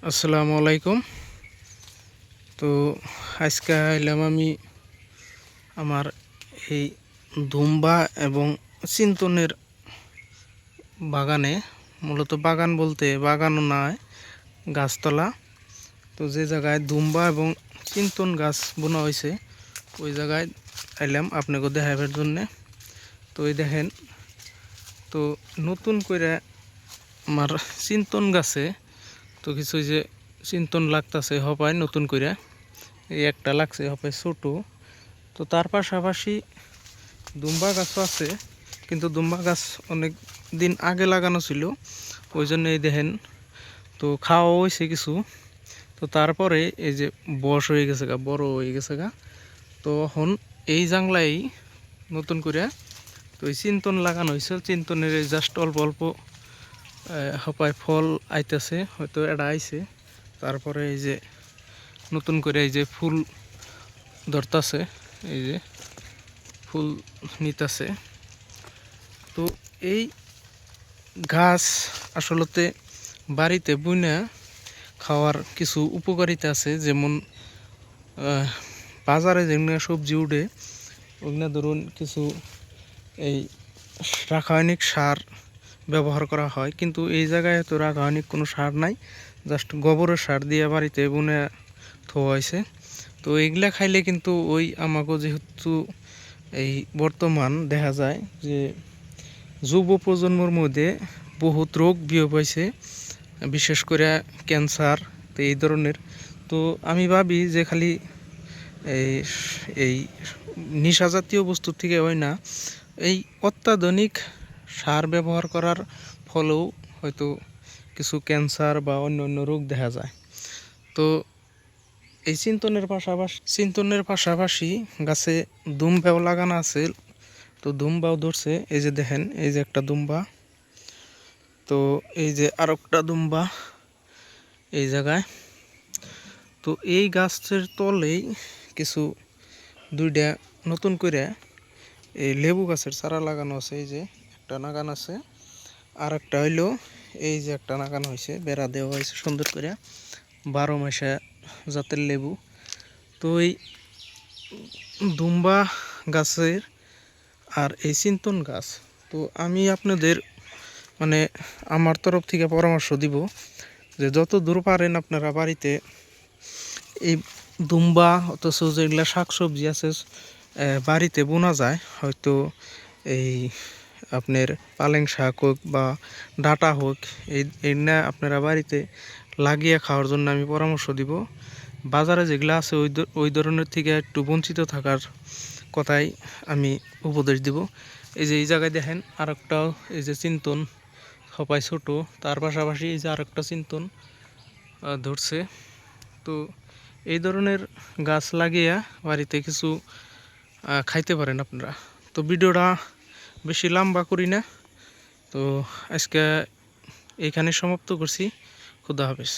আসসালামু আলাইকুম। তো আজকে এলাম আমি আমার এই দুম্বা এবং চিন্তনের বাগানে। মূলত বাগান বলতে বাগানও নয়, গাছতলা। তো যে জায়গায় দুম্বা এবং চিন্তন গাছ বোনা হয়েছে ওই জায়গায় এলাম আপনাকে দেখাবার জন্যে। তো এই দেখেন, তো নতুন করে আমার চিন্তন গাছে তো কিছু যে চিন্তন লাগতেছে হপায় নতুন করে, এই একটা লাগছে হপায় ছোটো। তো তার পাশাপাশি দুম্বা গাছও আছে, কিন্তু দুম্বা গাছ অনেক দিন আগে লাগানো ছিল, ওই জন্য এই দেখেন তো খাওয়া হয়েছে কিছু। তো তারপরে এই যে বয়স হয়ে গেছে গা, বড় হয়ে গেছে গা। তো এখন এই জাংলাই নতুন করে তো এই চিন্তন লাগানো হয়েছে। চিন্তনের জাস্ট অল্প অল্প হপায় ফল আইতেছে, হয়তো এটা আইছে। তারপরে এই যে নতুন করে এই যে ফুল ধরতাছে, এই যে ফুল নিতেছে। তো এই গাছ আসলতে বাড়িতে বুনা খাওয়ার কিছু উপকারিতা আছে, যেমন বাজারে যেগুলো সবজি উঠে ওগুলো ধরুন কিছু এই রাসায়নিক সার ব্যবহার করা হয়, কিন্তু এই জায়গায় তো রাসায়নিক কোনো সার নাই, জাস্ট গোবরের সার দিয়ে বাড়িতে বুনে থোয়া হয়েছে। তো এইগুলা খাইলে কিন্তু ওই আমাকে যেহেতু এই বর্তমান দেখা যায় যে যুব প্রজন্মর মধ্যে বহুত রোগ বিয়োগ হয়েছে, বিশেষ করে ক্যান্সার। তো এই ধরনের, তো আমি ভাবি যে খালি এই এই নেশা জাতীয় বস্তুর থেকে হয় না, এই অত্যাধুনিক সার ব্যবহার করার ফলেও হয়তো কিছু ক্যান্সার বা অন্য অন্য রোগ দেখা যায়। তো এই চিন্তনের পাশাপাশি গাছে দুম্বাও লাগানো আছে। তো দুম্বাও ধরছে, এই যে দেখেন, এই যে একটা দুম্বা, তো এই যে আরেকটা দুম্বা এই জায়গায়। তো এই গাছের তলেই কিছু দুইটা নতুন করে এই লেবু গাছের চারা লাগানো আছে। এই যে একটা নাগান আছে, আর একটা হইলো এই যে একটা নাগানো হয়েছে, বেড়া দেওয়া হয়েছে সুন্দর করে, 12 মাসে জাতের লেবু। তো এই দুম্বা গাছের আর এই চিন্তন গাছ, তো আমি আপনাদের মানে আমার তরফ থেকে পরামর্শ দিব যে যত দূর পারেন আপনারা বাড়িতে এই দুম্বা অথচ যেগুলা শাকসবজি আছে বাড়িতে বোনা যায়, হয়তো এই আপনার পালেং শাক হোক বা ডাঁটা হোক, এই না আপনারা বাড়িতে লাগিয়ে খাওয়ার জন্য আমি পরামর্শ দিব। বাজারে যেগুলো আছে ওই ধরনের থেকে একটু বঞ্চিত থাকার কথাই আমি উপদেশ দিব। এই যে এই জায়গায় দেখেন আরেকটাও এই যে চিন্তন সবাই ছোট, তার পাশাপাশি এই যে আরেকটা চিন্তন ধরছে। তো এই ধরনের গাছ লাগিয়ে বাড়িতে কিছু খাইতে পারেন আপনারা। তো ভিডিওটা বেশি লম্বা করি না, তো আজকে এইখানে সমাপ্ত করছি। খুদা হাফেজ।